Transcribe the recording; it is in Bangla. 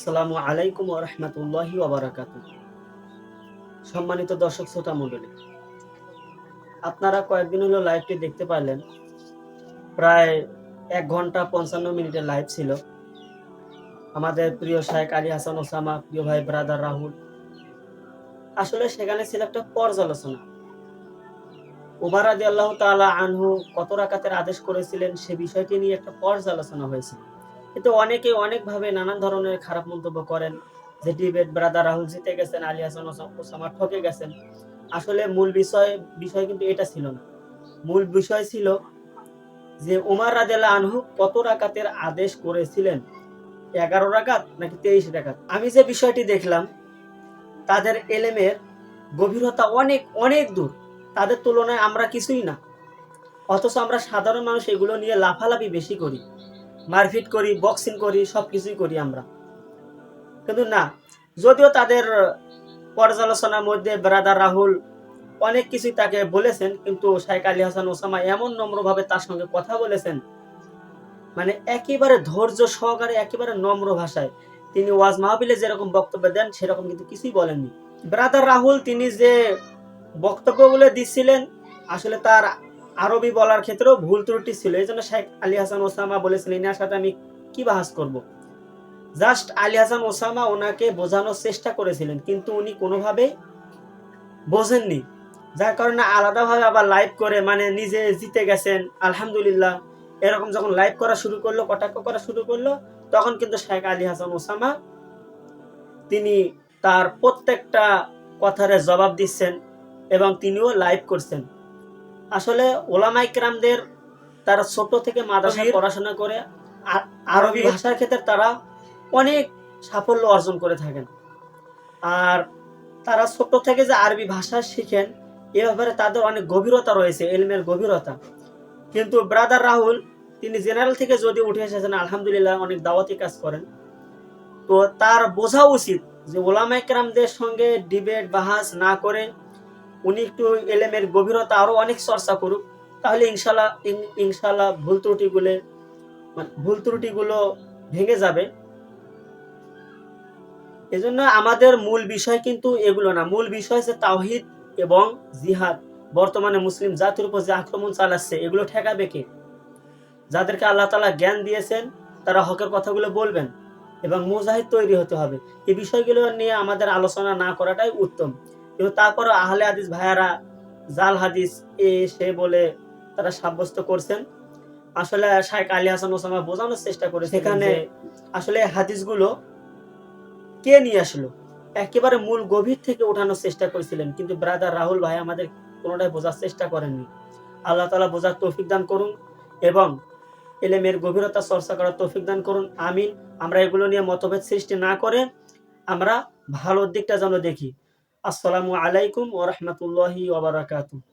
আসসালামু আলাইকুম ওয়া রাহমাতুল্লাহি ওয়া বারাকাতুহু। সম্মানিত দর্শক শ্রোতা মণ্ডলী, আপনারা কয়েকদিন হলো লাইভটি দেখতে পারলেন। প্রায় ১ ঘন্টা ৫৫ মিনিটের লাইভ ছিল। আমাদের প্রিয় শায়েখ আলী হাসান ওসামা, প্রিয় ভাই ব্রাদার রাহুল। আসলে সেখানে ছিল একটা পর্যালোচনা। উমর রাদিয়াল্লাহু তাআলা আনহু কত রাকাতের আদেশ করেছিলেন সে বিষয়টি নিয়ে একটা পর্যালোচনা হয়েছিল। কিন্তু অনেকে অনেকভাবে নানান ধরনের খারাপ মন্তব্য করেন যে ডিবেট ব্রাদার রাহুল জিতে গেছেন, আলী হাসান ওসামা ঠকে গেছেন। আসলে মূল বিষয় কিন্তু এটা ছিল না। মূল বিষয় ছিল যে উমর রাদিয়াল্লাহু আনহু কত রাকাতের আদেশ করেছিলেন, 11 রাকাত নাকি 23 রাকাত। আমি যে বিষয়টি দেখলাম, তাদের এলেমের গভীরতা অনেক অনেক দূর। তাদের তুলনায় আমরা কিছুই না। অথচ আমরা সাধারণ মানুষ এগুলো নিয়ে লাফালাফি বেশি করি, মারপিট করি, বক্সিং করি, সবকিছুই করি আমরা। কিন্তু না, যদিও তাদের পর্যালোচনার মধ্যে ব্রাদার রাহুল অনেক কিছুই তাকে বলেছেন, কিন্তু শায়েখ আলী হাসান ওসামা এমন নম্রভাবে তার সঙ্গে কথা বলেছেন, মানে একেবারে ধৈর্য সহকারে, একেবারে নম্র ভাষায় তিনি ওয়াজ মাহফিলে যেরকম বক্তব্য দেন সেরকম কিন্তু কিছুই বলেননি। ব্রাদার রাহুল তিনি যে বক্তব্যগুলো দিচ্ছিলেন, আসলে তার আরবি বলার ক্ষেত্রেও ভুল ত্রুটি ছিল। এই জন্য শায়েখ আলী হাসান ওসামা বলেছিলেন, এনার সাথে আমি কি বাহাস করব। জাস্ট আলী হাসান ওসামা ওনাকে বোঝানোর চেষ্টা করেছিলেন, কিন্তু উনি কোনোভাবেই বোঝেননি। যার কারণে আলাদাভাবে আবার লাইভ করে, মানে নিজে জিতে গেছেন আলহামদুলিল্লাহ, এরকম যখন লাইভ করা শুরু করলো, কটাক্ষ করা শুরু করলো, তখন কিন্তু শায়েখ আলী হাসান ওসামা তিনি তার প্রত্যেকটা কথার জবাব দিচ্ছেন এবং তিনিও লাইভ করছেন। আসলে ওলামায়ে কেরামদের তারা ছোট থেকে মাদ্রাসায় পড়াশোনা করে আরবি ভাষার ক্ষেত্রে তারা অনেক সাফল্য অর্জন করে থাকেন। আর তারা ছোট থেকে যে আরবি ভাষা শিখেন, এ ব্যাপারে তাদের অনেক গভীরতা রয়েছে, ইলমের গভীরতা। কিন্তু ব্রাদার রাহুল তিনি জেনারেল থেকে যদি উঠে এসেছেন, আলহামদুলিল্লাহ, অনেক দাওয়াতি কাজ করেন। তো তার বোঝা উচিত যে ওলামায়ে কেরামদের সঙ্গে ডিবেট বাহাস না করে উনি একটু ইলমের গভীরতা আরো অনেক চর্চা করুক, তাহলে ইনশাআল্লাহ ভুল ত্রুটিগুলো ভেঙে যাবে। এজন্য আমাদের মূল বিষয় কিন্তু এগুলো না। মূল বিষয় হচ্ছে তাওহীদ এবং জিহাদ। বর্তমানে মুসলিম জাতির উপর যে আক্রমণ চালাচ্ছে, এগুলো ঠেকাবে কে? যাদেরকে আল্লাহ তাআলা জ্ঞান দিয়েছেন তারা হকের কথাগুলো বলবেন এবং মুজাহিদ তৈরি হতে হবে। এই বিষয়গুলো নিয়ে আমাদের আলোচনা না করাটাই উত্তম। কিন্তু তারপরে আহলে হাদিস ভাইয়ারা জাল হাদিস সে বলে তারা সাব্যস্ত করছেন। আসলে শায়েখ আলী হাসান ওসামা বোঝানোর চেষ্টা করে সেখানে আসলে হাদিসগুলো কে নিয়ে আসলো, একেবারে মূল গভীর থেকে ওঠানোর চেষ্টা করেছিলেন, কিন্তু ব্রাদার রাহুল ভাই আমাদের কোনোটাই বোঝার চেষ্টা করেননি। আল্লাহ তাআলা বোঝার তৌফিক দান করুন এবং ইলমের গভীরতা চর্চা করার তৌফিক দান করুন, আমিন। আমরা এগুলো নিয়ে মতভেদ সৃষ্টি না করে আমরা ভালোর দিকটা যেন দেখি। আসসালামু আলাইকুম ওয়া রাহমাতুল্লাহি ওয়া বারাকাতুহু।